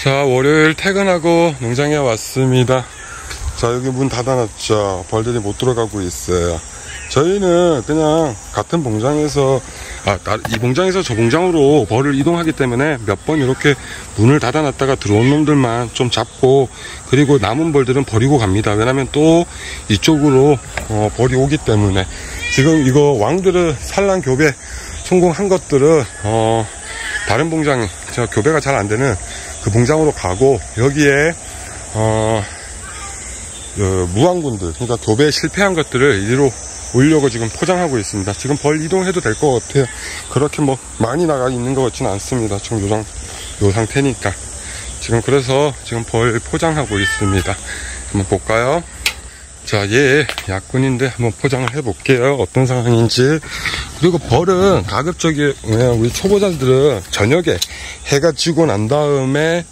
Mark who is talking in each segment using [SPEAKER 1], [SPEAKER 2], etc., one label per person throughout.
[SPEAKER 1] 자, 월요일 퇴근하고 농장에 왔습니다. 자, 여기 문 닫아놨죠. 벌들이 못 들어가고 있어요. 저희는 그냥 같은 봉장에서 이 봉장에서 저 봉장으로 벌을 이동하기 때문에 몇 번 이렇게 문을 닫아놨다가 들어온 놈들만 좀 잡고, 그리고 남은 벌들은 버리고 갑니다. 왜냐면 또 이쪽으로 벌이 오기 때문에. 지금 이거 왕들은 산란 교배 성공한 것들은 다른 봉장에 교배가 잘 안 되는 그 봉장으로 가고, 여기에 무왕군들, 그러니까 교배에 실패한 것들을 이리로 오려고 지금 포장하고 있습니다. 지금 벌 이동해도 될 것 같아요. 그렇게 뭐 많이 나가 있는 것 같지는 않습니다. 지금 요 상태니까. 지금 그래서 지금 벌 포장하고 있습니다. 한번 볼까요? 자, 얘 약군인데 한번 포장을 해 볼게요. 어떤 상황인지. 그리고 벌은 가급적이, 우리 초보자들은 저녁에 해가 지고 난 다음에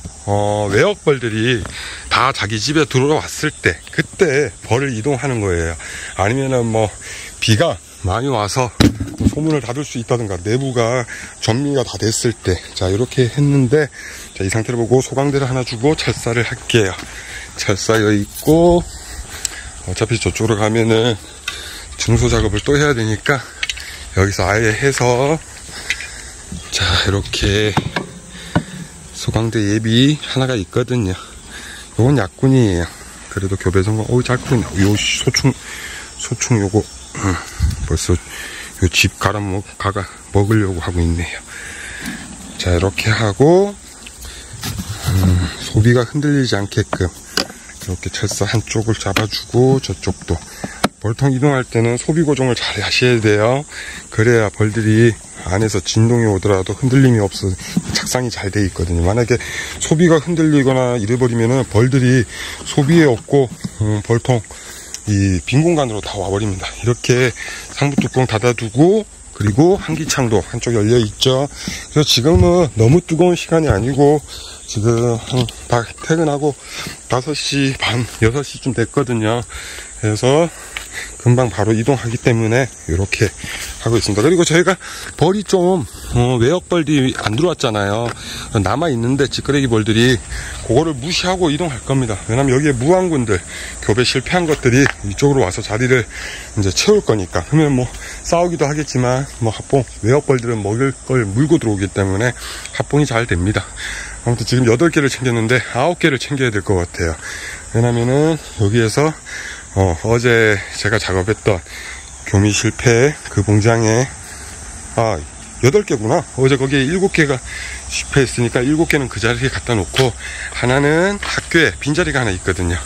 [SPEAKER 1] 외역벌들이 다 자기 집에 들어왔을 때, 그때 벌을 이동하는 거예요. 아니면은 뭐 비가 많이 와서 소문을 닫을 수 있다든가 내부가 전미가 다 됐을 때, 자, 이렇게 했는데, 자, 이 상태를 보고 소강대를 하나 주고 철사를 할게요. 철사 여기 있고, 어차피 저쪽으로 가면은 증소 작업을 또 해야 되니까 여기서 아예 해서, 자, 이렇게 소강대 예비 하나가 있거든요. 요건 약군이에요. 그래도 교배 성공. 잘 크네. 요 소충 요거 벌써 요 집 가가 먹으려고 하고 있네요. 자, 이렇게 하고 소비가 흔들리지 않게끔 이렇게 철사 한쪽을 잡아주고, 저쪽도 벌통 이동할 때는 소비 고정을 잘 하셔야 돼요. 그래야 벌들이 안에서 진동이 오더라도 흔들림이 없어 착상이 잘 돼 있거든요. 만약에 소비가 흔들리거나 이래버리면은 벌들이 소비에 없고 벌통 이 빈 공간으로 다 와버립니다. 이렇게 상부 뚜껑 닫아두고, 그리고 한기창도 한쪽 열려 있죠. 그래서 지금은 너무 뜨거운 시간이 아니고 지금 다 퇴근하고 5시 반 6시쯤 됐거든요. 그래서 금방 바로 이동하기 때문에 이렇게 하고 있습니다. 그리고 저희가 벌이 좀 외역벌들이 안 들어왔잖아요. 남아있는데 찌끄레기 벌들이 그거를 무시하고 이동할 겁니다. 왜냐면 여기에 무왕군들, 교배 실패한 것들이 이쪽으로 와서 자리를 이제 채울 거니까. 그러면 뭐 싸우기도 하겠지만 뭐 합봉, 외역벌들은 먹을 걸 물고 들어오기 때문에 합봉이 잘 됩니다. 아무튼 지금 8개를 챙겼는데 9개를 챙겨야 될 것 같아요. 왜냐면은 여기에서 어제 제가 작업했던 교미 실패 그 봉장에 8개구나. 어제 거기에 7개가 실패했으니까 7개는 그 자리에 갖다 놓고, 하나는 학교에 빈자리가 하나 있거든요.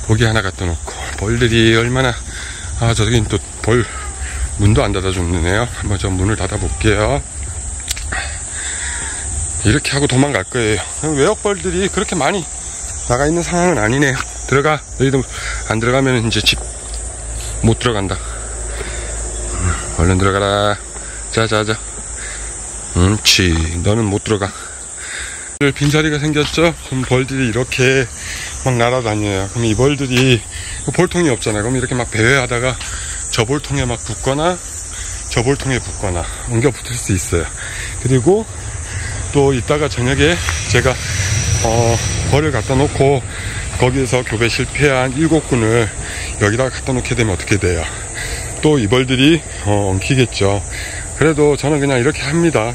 [SPEAKER 1] 거기 하나 갖다 놓고, 벌들이 얼마나, 저긴 또 벌 문도 안 닫아줬네요. 한번 저 문을 닫아 볼게요. 이렇게 하고 도망갈 거예요. 외역벌들이 그렇게 많이 나가 있는 상황은 아니네요. 들어가. 여기도 안 들어가면 이제 집 못 들어간다. 얼른 들어가라. 자자자. 너는 못 들어가. 빈자리가 생겼죠? 그럼 벌들이 이렇게 막 날아다녀요. 그럼 이 벌들이 볼통이 없잖아요. 그럼 이렇게 막 배회하다가 저 볼통에 막 붙거나 저 볼통에 붙거나 옮겨 붙을 수 있어요. 그리고 또 이따가 저녁에 제가 벌을 갖다 놓고 거기에서 교배 실패한 7군을 여기다가 갖다 놓게 되면 어떻게 돼요? 또 이 벌들이 엉키겠죠. 그래도 저는 그냥 이렇게 합니다.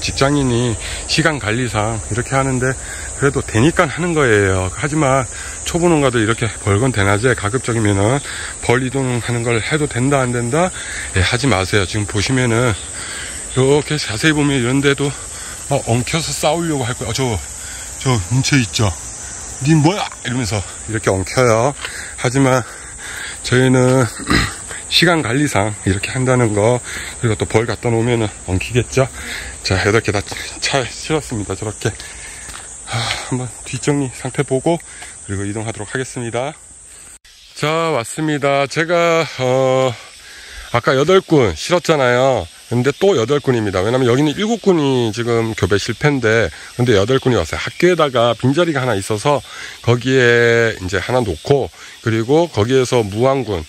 [SPEAKER 1] 직장인이 시간 관리상 이렇게 하는데 그래도 되니까 하는 거예요. 하지만 초보 농가들 이렇게 벌건 대낮에 가급적이면은 벌 이동하는 걸 해도 된다 안 된다? 하지 마세요. 지금 보시면은 이렇게 자세히 보면 이런 데도 엉켜서 싸우려고 할 거예요. 저 뭉쳐있죠? 니 뭐야? 이러면서 이렇게 엉켜요. 하지만 저희는 시간 관리상 이렇게 한다는 거, 그리고 또 벌 갖다 놓으면 엉키겠죠? 자, 8개 다 차에 실었습니다. 저렇게. 한번 뒷정리 상태 보고, 그리고 이동하도록 하겠습니다. 자, 왔습니다. 제가, 아까 8군 실었잖아요. 근데 또 8군입니다. 왜냐면 여기는 7군이 지금 교배 실패인데, 근데 8군이 왔어요. 학교에다가 빈자리가 하나 있어서 거기에 이제 하나 놓고, 그리고 거기에서 무안군,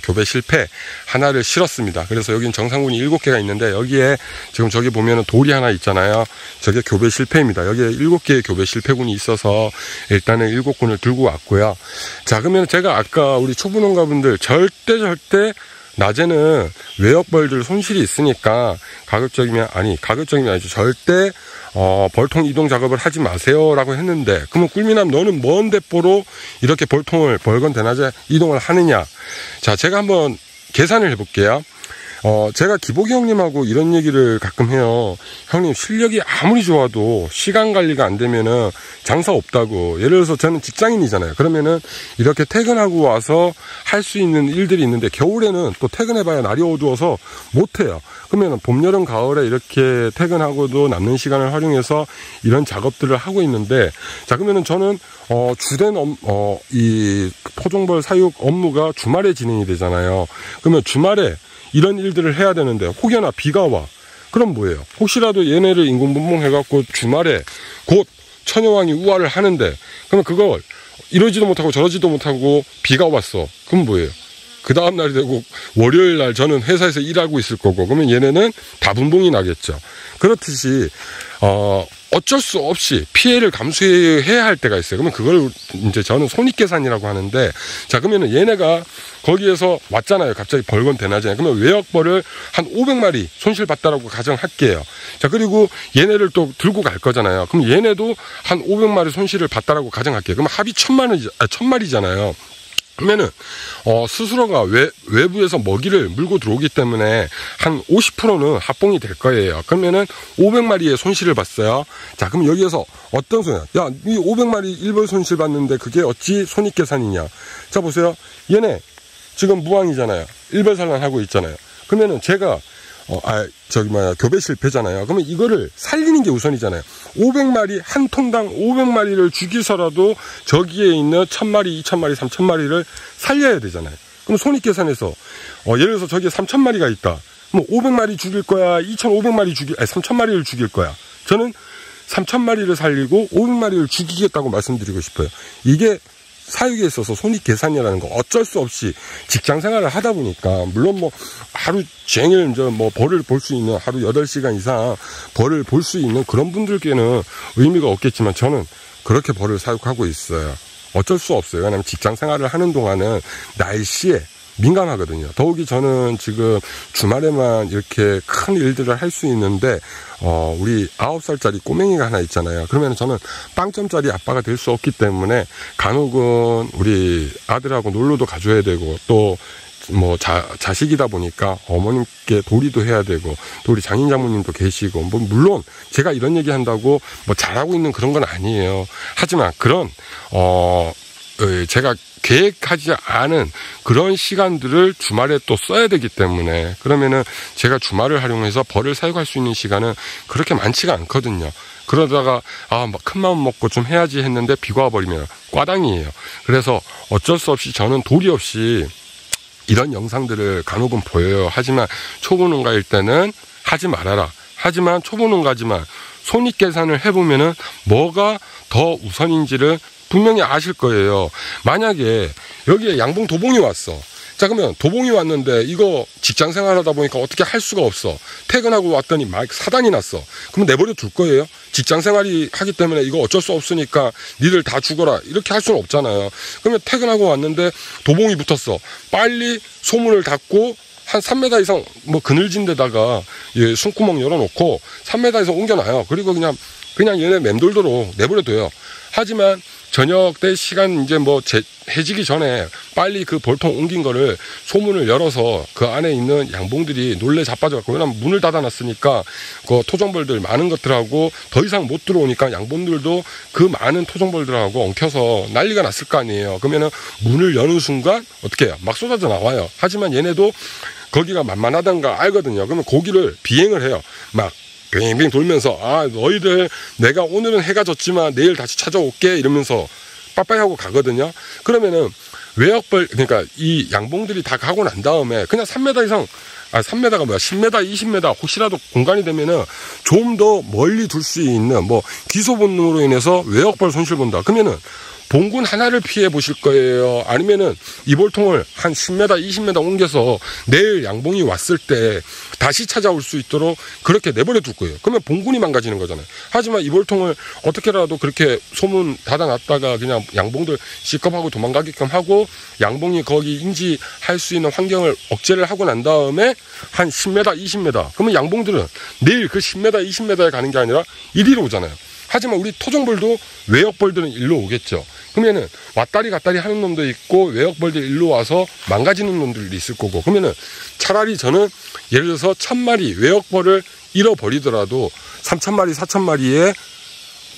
[SPEAKER 1] 교배 실패 하나를 실었습니다. 그래서 여긴 정상군이 7개가 있는데, 여기에 지금 저기 보면은 돌이 하나 있잖아요. 저게 교배 실패입니다. 여기에 7개의 교배 실패군이 있어서 일단은 7군을 들고 왔고요. 자, 그러면 제가 아까 우리 초보농가분들 절대 낮에는 외역벌들 손실이 있으니까 가급적이면 아니죠. 절대 벌통 이동 작업을 하지 마세요 라고 했는데, 그러면 꿀미남 너는 먼 대포로 이렇게 벌통을 벌건 대낮에 이동을 하느냐. 자, 제가 한번 계산을 해볼게요. 제가 기복이 형님하고 이런 얘기를 가끔 해요. 형님, 실력이 아무리 좋아도 시간 관리가 안 되면은 장사 없다고. 예를 들어서 저는 직장인이잖아요. 그러면은 이렇게 퇴근하고 와서 할 수 있는 일들이 있는데, 겨울에는 또 퇴근해봐야 날이 어두워서 못해요. 그러면은 봄, 여름, 가을에 이렇게 퇴근하고도 남는 시간을 활용해서 이런 작업들을 하고 있는데, 자, 그러면은 저는 주된 이 토종벌 사육 업무가 주말에 진행이 되잖아요. 그러면 주말에 이런 일들을 해야 되는데 혹여나 비가 와. 그럼 뭐예요? 혹시라도 얘네를 인공분봉해갖고 주말에 곧 처녀왕이 우화를 하는데, 그러면 그걸 이러지도 못하고 저러지도 못하고 비가 왔어. 그럼 뭐예요? 그 다음날이 되고 월요일 날 저는 회사에서 일하고 있을 거고, 그러면 얘네는 다 분봉이 나겠죠. 그렇듯이 어쩔 수 없이 피해를 감수해야 할 때가 있어요. 그러면 그걸 이제 저는 손익계산이라고 하는데, 자, 그러면은 얘네가 거기에서 왔잖아요. 갑자기 벌건 대낮에. 그러면 외역벌을 한 500마리 손실봤다라고 가정할게요. 자, 그리고 얘네를 또 들고 갈 거잖아요. 그럼 얘네도 한 500마리 손실을 봤다라고 가정할게요. 그럼 합이 1000마리잖아요. 그러면은 스스로가 외부에서 먹이를 물고 들어오기 때문에 한 50%는 합봉이 될 거예요. 그러면은 500마리의 손실을 봤어요. 자, 그럼 여기에서 어떤 소리야? 야, 이 500마리 일벌 손실 봤는데 그게 어찌 손익계산이냐? 자, 보세요. 얘네 지금 무항이잖아요. 일벌산란 하고 있잖아요. 그러면은 제가 교배 실패잖아요. 그러면 이거를 살리는 게 우선이잖아요. 500마리, 한 통당 500마리를 죽이서라도 저기에 있는 1000마리, 2000마리, 3000마리를 살려야 되잖아요. 그럼 손익계산에서, 예를 들어서 저기에 3000마리가 있다. 뭐 500마리 죽일 거야? 3000마리를 죽일 거야? 저는 3000마리를 살리고 500마리를 죽이겠다고 말씀드리고 싶어요. 이게 사육에 있어서 손익계산이라는 거 어쩔 수 없이 직장 생활을 하다 보니까, 물론 뭐 하루 종일 벌을 볼 수 있는, 하루 8시간 이상 벌을 볼 수 있는 그런 분들께는 의미가 없겠지만, 저는 그렇게 벌을 사육하고 있어요. 어쩔 수 없어요. 왜냐하면 직장 생활을 하는 동안은 날씨에 민감하거든요. 더욱이 저는 지금 주말에만 이렇게 큰 일들을 할 수 있는데, 우리 9살짜리 꼬맹이가 하나 있잖아요. 그러면 저는 빵점짜리 아빠가 될 수 없기 때문에 간혹은 우리 아들하고 놀러도 가줘야 되고, 또 뭐 자식이다 보니까 어머님께 도리도 해야 되고, 또 우리 장인 장모님도 계시고, 뭐 물론 제가 이런 얘기 한다고 뭐 잘하고 있는 그런 건 아니에요. 하지만 그런 제가 계획하지 않은 그런 시간들을 주말에 또 써야 되기 때문에, 그러면은 제가 주말을 활용해서 벌을 사육할 수 있는 시간은 그렇게 많지가 않거든요. 그러다가 큰 마음 먹고 좀 해야지 했는데 비가 와버리면 꽈당이에요. 그래서 어쩔 수 없이 저는 도리 없이 이런 영상들을 간혹은 보여요. 하지만 초보농가일 때는 하지 말아라. 하지만 초보농가지만 손익계산을 해보면은 뭐가 더 우선인지를 분명히 아실 거예요. 만약에 여기에 양봉 도봉이 왔어. 자, 그러면 도봉이 왔는데 이거 직장 생활하다 보니까 어떻게 할 수가 없어. 퇴근하고 왔더니 막 사단이 났어. 그러면 내버려 둘 거예요. 직장 생활이 하기 때문에 이거 어쩔 수 없으니까 니들 다 죽어라. 이렇게 할 수는 없잖아요. 그러면 퇴근하고 왔는데 도봉이 붙었어. 빨리 소문을 닫고 한 3m 이상 그늘진 데다가 숨구멍 열어놓고 3m 이상 옮겨놔요. 그리고 그냥 얘네 맴돌도록 내버려둬요. 하지만 저녁 때 시간 이제 해지기 전에 빨리 그 벌통 옮긴 거를 소문을 열어서 그 안에 있는 양봉들이 놀래 자빠져갖고, 왜냐면 문을 닫아놨으니까 그 토종벌들 많은 것들하고 더 이상 못 들어오니까 양봉들도 그 많은 토종벌들하고 엉켜서 난리가 났을 거 아니에요. 그러면은 문을 여는 순간 어떻게 해요? 막 쏟아져 나와요. 하지만 얘네도 거기가 만만하다는 걸 알거든요. 그러면 고기를 비행을 해요. 막 빙빙 돌면서 너희들 내가 오늘은 해가 졌지만 내일 다시 찾아올게 이러면서 빠빠이 하고 가거든요. 그러면은 외역벌, 그러니까 이 양봉들이 다 가고 난 다음에 그냥 3m 이상 3m가 뭐야, 10m, 20m 혹시라도 공간이 되면은 좀 더 멀리 둘 수 있는 뭐 기소 본능으로 인해서 외역벌 손실 본다. 그러면은 봉군 하나를 피해 보실 거예요? 아니면은 이볼통을 한 10m, 20m 옮겨서 내일 양봉이 왔을 때 다시 찾아올 수 있도록 그렇게 내버려 둘 거예요. 그러면 봉군이 망가지는 거잖아요. 하지만 이볼통을 어떻게라도 그렇게 소문 닫아놨다가 그냥 양봉들 시겁하고 도망가게끔 하고 양봉이 거기 인지할 수 있는 환경을 억제를 하고 난 다음에 한 10m, 20m. 그러면 양봉들은 내일 그 10m, 20m에 가는 게 아니라 이리로 오잖아요. 하지만 우리 토종벌도 외역벌들은 일로 오겠죠. 그러면은 왔다리 갔다리 하는 놈도 있고 외역벌들 일로 와서 망가지는 놈들도 있을 거고, 그러면은 차라리 저는 예를 들어서 1000마리 외역벌을 잃어버리더라도 3000마리, 4000마리의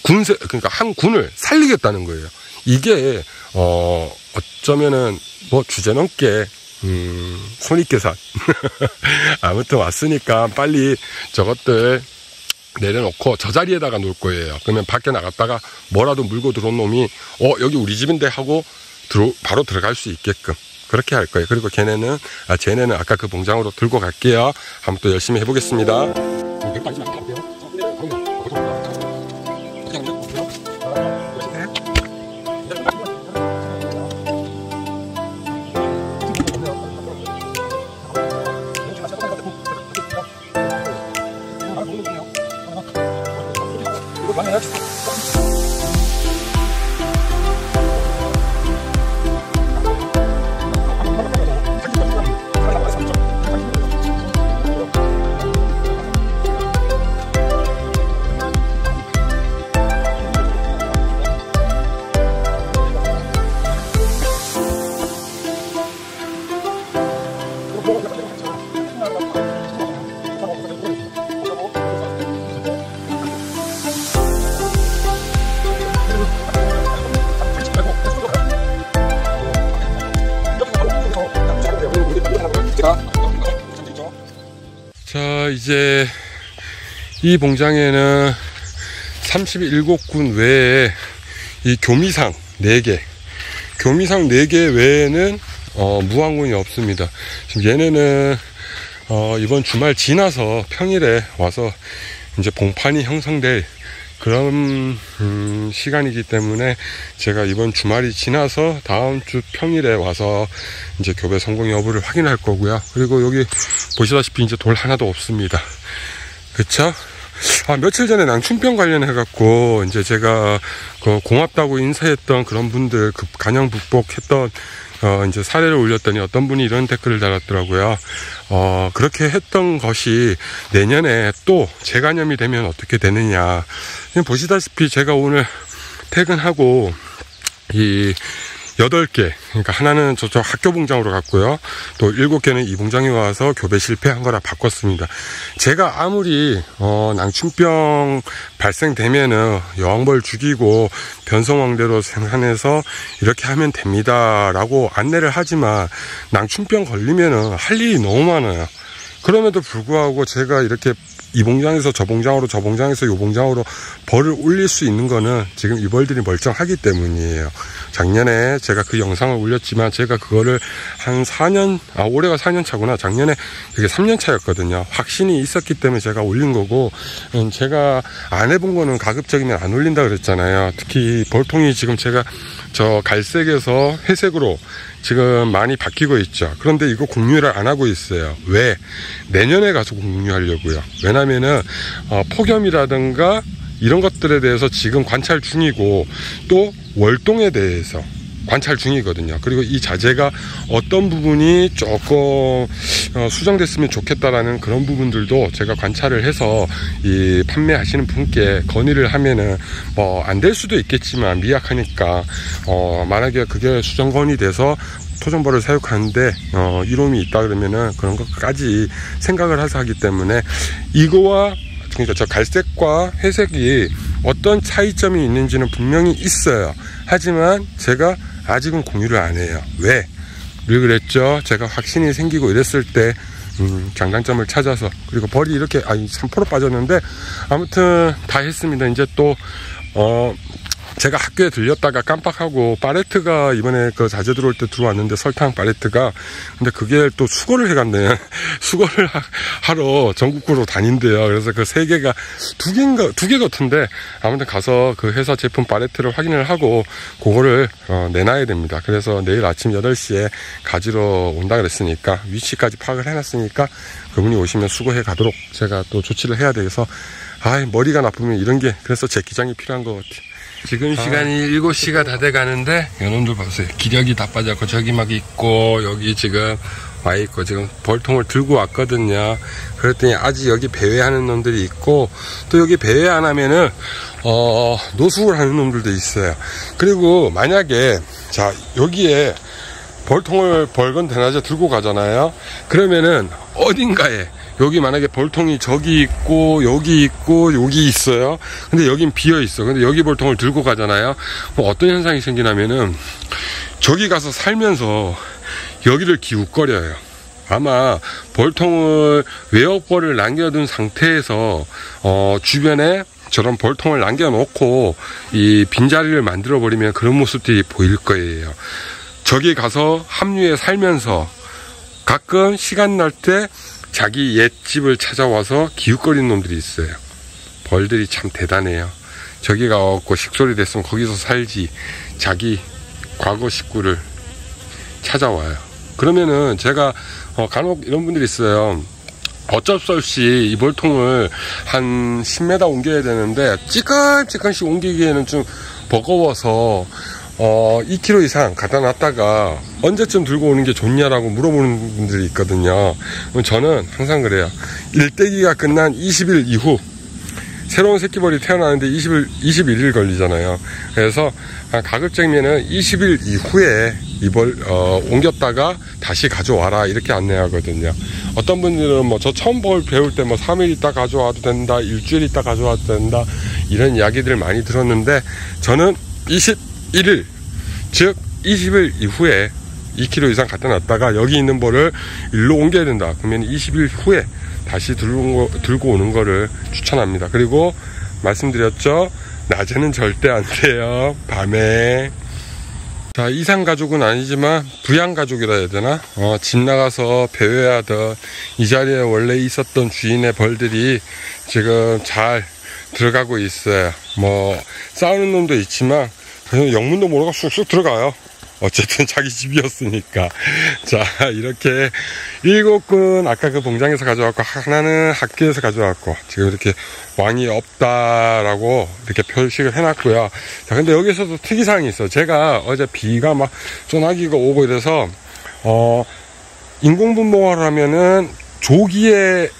[SPEAKER 1] 군세, 그러니까 한 군을 살리겠다는 거예요. 이게 어쩌면은 뭐 주제넘게 손익계산 아무튼 왔으니까 빨리 저것들 내려놓고 저 자리에다가 놓을 거예요. 그러면 밖에 나갔다가 뭐라도 물고 들어온 놈이 여기 우리 집인데 하고 바로 들어갈 수 있게끔 그렇게 할 거예요. 그리고 쟤네는 아까 그 봉장으로 들고 갈게요. 한번 또 열심히 해보겠습니다. 자, 이제 이 봉장에는 37군 외에 이 교미상 4개, 교미상 4개 외에는 무항군이 없습니다. 지금 얘네는 이번 주말 지나서 평일에 와서 이제 봉판이 형성될 그런 시간이기 때문에 제가 이번 주말이 지나서 다음 주 평일에 와서 이제 교배 성공 여부를 확인할 거고요. 그리고 여기 보시다시피 이제 돌 하나도 없습니다. 그쵸? 며칠 전에 낭충병 관련해 갖고 이제 제가 고맙다고 인사했던 그런 분들 간영 북복했던 이제 사례를 올렸더니 어떤 분이 이런 댓글을 달았더라고요. 그렇게 했던 것이 내년에 또 재간염이 되면 어떻게 되느냐. 보시다시피 제가 오늘 퇴근하고 이 8개, 그러니까 하나는 저쪽 학교 봉장으로 갔고요. 또 7개는 이 봉장에 와서 교배 실패한 거라 바꿨습니다. 제가 아무리 낭충병 발생되면은 여왕벌 죽이고 변성왕대로 생산해서 이렇게 하면 됩니다 라고 안내를 하지만 낭충병 걸리면은 할 일이 너무 많아요. 그럼에도 불구하고 제가 이렇게 이 봉장에서 저 봉장으로, 저 봉장에서 요 봉장으로 벌을 올릴 수 있는 거는 지금 이 벌들이 멀쩡하기 때문이에요. 작년에 제가 그 영상을 올렸지만 제가 그거를 한 4년, 올해가 4년 차구나. 작년에 그게 3년 차였거든요. 확신이 있었기 때문에 제가 올린 거고, 제가 안 해본 거는 가급적이면 안 올린다 그랬잖아요. 특히 벌통이 지금 제가 저 갈색에서 회색으로 지금 많이 바뀌고 있죠. 그런데 이거 공유를 안 하고 있어요. 왜? 내년에 가서 공유하려고요. 왜냐면은 폭염이라든가 이런 것들에 대해서 지금 관찰 중이고 또 월동에 대해서 관찰 중이거든요. 그리고 이 자재가 어떤 부분이 조금 수정됐으면 좋겠다라는 그런 부분들도 제가 관찰을 해서 이 판매하시는 분께 건의를 하면은 뭐 안 될 수도 있겠지만 미약하니까 만약에 그게 수정 건의돼서 토종벌을 사육하는데 이로움이 있다 그러면은 그런 것까지 생각을 해서 하기 때문에 이거와 그러니까 저 갈색과 회색이 어떤 차이점이 있는지는 분명히 있어요. 하지만 제가 아직은 공유를 안 해요. 왜? 늘 그랬죠. 제가 확신이 생기고 이랬을 때 장단점을 찾아서, 그리고 벌이 이렇게 3% 빠졌는데 아무튼 다 했습니다. 이제 또 제가 학교에 들렸다가 깜빡하고 파레트가 이번에 그 자재 들어올 때 들어왔는데, 설탕 파레트가. 근데 그게 또 수거를 해갔네. 수거를 하러 전국구로 다닌대요. 그래서 그 3개가 2개 같은데, 아무튼 가서 그 회사 제품 파레트를 확인을 하고 그거를 내놔야 됩니다. 그래서 내일 아침 8시에 가지러 온다 그랬으니까, 위치까지 파악을 해놨으니까 그분이 오시면 수거해 가도록 제가 또 조치를 해야 돼서, 머리가 나쁘면 이런 게, 그래서 제 기장이 필요한 것 같아요. 지금 시간이 7시가 다 돼 가는데, 요놈들 보세요. 기력이 다 빠졌고, 저기 막 있고, 여기 지금 와 있고, 지금 벌통을 들고 왔거든요. 그랬더니 아직 여기 배회하는 놈들이 있고, 또 여기 배회 안 하면은, 노숙을 하는 놈들도 있어요. 그리고 만약에, 자, 여기에 벌통을 벌건 대낮에 들고 가잖아요. 그러면은 어딘가에, 여기 만약에 벌통이 저기 있고 여기 있고 여기 있어요. 근데 여긴 비어 있어. 근데 여기 벌통을 들고 가잖아요. 어떤 현상이 생기냐면은 저기 가서 살면서 여기를 기웃거려요. 아마 벌통을 외역벌을 남겨둔 상태에서 주변에 저런 벌통을 남겨놓고 이 빈자리를 만들어 버리면 그런 모습들이 보일 거예요. 저기 가서 합류해 살면서 가끔 시간 날 때 자기 옛집을 찾아와서 기웃거리는 놈들이 있어요. 벌들이 참 대단해요. 저기 가갖고 식솔이 됐으면 거기서 살지, 자기 과거 식구를 찾아와요. 그러면은 제가 간혹 이런 분들이 있어요. 어쩔 수 없이 이 벌통을 한 10m 옮겨야 되는데 찌끔찌끔씩 옮기기에는 좀 버거워서 2km 이상 갖다 놨다가 언제쯤 들고 오는 게 좋냐라고 물어보는 분들이 있거든요. 저는 항상 그래요. 일대기가 끝난 20일 이후, 새로운 새끼벌이 태어나는데 21일 걸리잖아요. 그래서 가급적이면은 20일 이후에 이벌 옮겼다가 다시 가져와라, 이렇게 안내하거든요. 어떤 분들은 저 처음 벌 배울 때 3일 있다 가져와도 된다, 일주일 있다 가져와도 된다, 이런 이야기들을 많이 들었는데, 저는 21일, 즉 20일 이후에 2km 이상 갖다 놨다가 여기 있는 벌을 일로 옮겨야 된다. 그러면 20일 후에 다시 들고 오는 거를 추천합니다. 그리고 말씀드렸죠, 낮에는 절대 안 돼요. 밤에. 자, 이상가족은 아니지만 부양가족이라 해야 되나? 집 나가서 배회하던 이 자리에 원래 있었던 주인의 벌들이 지금 잘 들어가고 있어요. 싸우는 놈도 있지만 그냥 영문도 모르고 쑥쑥 들어가요. 어쨌든 자기 집이었으니까. 자, 이렇게 7군 아까 그 봉장에서 가져왔고, 하나는 학교에서 가져왔고, 지금 이렇게 왕이 없다라고 이렇게 표식을 해놨고요. 자, 근데 여기서도 특이사항이 있어요. 제가 어제 비가 막 소나기가 오고 이래서 인공분봉을 하면은 조기에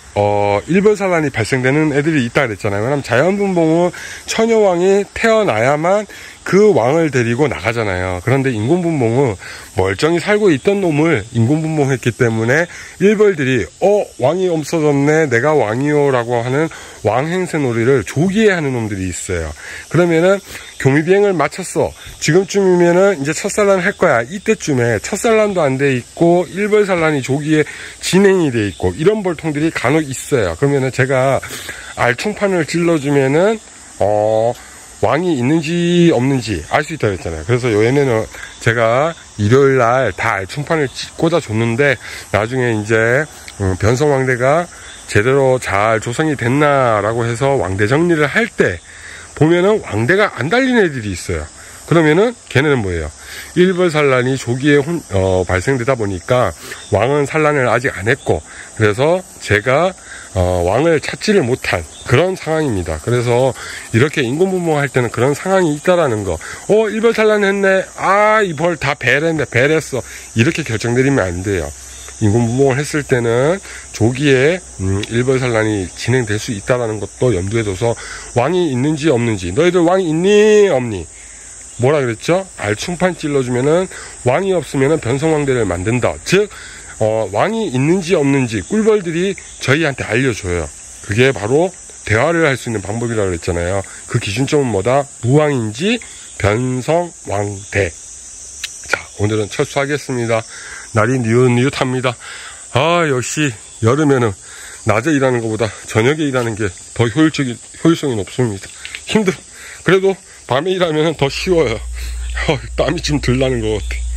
[SPEAKER 1] 일벌산란이 발생되는 애들이 있다 그랬잖아요. 왜냐면 자연분봉은 처녀왕이 태어나야만 그 왕을 데리고 나가잖아요. 그런데 인공분봉은 멀쩡히 살고 있던 놈을 인공분봉했기 때문에 일벌들이 왕이 없어졌네, 내가 왕이요 라고 하는 왕행세 놀이를 조기에 하는 놈들이 있어요. 그러면은 교미비행을 마쳤어, 지금쯤이면은 이제 첫산란 할 거야, 이때쯤에 첫산란도 안 돼 있고 일벌산란이 조기에 진행이 돼 있고, 이런 벌통들이 간혹 있어요. 그러면은 제가 알충판을 찔러주면은 왕이 있는지 없는지 알 수 있다고 했잖아요. 그래서 얘네는 제가 일요일날 다 알충판을 꽂아줬는데, 나중에 이제 변성왕대가 제대로 잘 조성이 됐나라고 해서 왕대 정리를 할 때 보면은 왕대가 안 달린 애들이 있어요. 그러면은 걔네는 뭐예요? 일벌산란이 조기에 발생되다 보니까 왕은 산란을 아직 안 했고, 그래서 제가 왕을 찾지를 못한 그런 상황입니다. 그래서 이렇게 인공분봉할 때는 그런 상황이 있다라는 거. 일벌산란 했네, 이 벌 다 배랬어, 이렇게 결정 내리면 안 돼요. 인공분봉을 했을 때는 조기에 일벌산란이 진행될 수 있다는 것도 염두에 둬서 왕이 있는지 없는지, 너희들 왕이 있니 없니, 뭐라 그랬죠? 알충판 찔러주면은 왕이 없으면은 변성왕대를 만든다. 즉 왕이 있는지 없는지 꿀벌들이 저희한테 알려줘요. 그게 바로 대화를 할 수 있는 방법이라고 그랬잖아요. 그 기준점은 뭐다? 무왕인지 변성왕대. 자, 오늘은 철수하겠습니다. 날이 니웃니웃합니다. 역시 여름에는 낮에 일하는 것보다 저녁에 일하는 게 더 효율성이 높습니다. 힘들어. 그래도 밤에 일하면 더 쉬워요. 땀이 지금 들 나는 것 같아.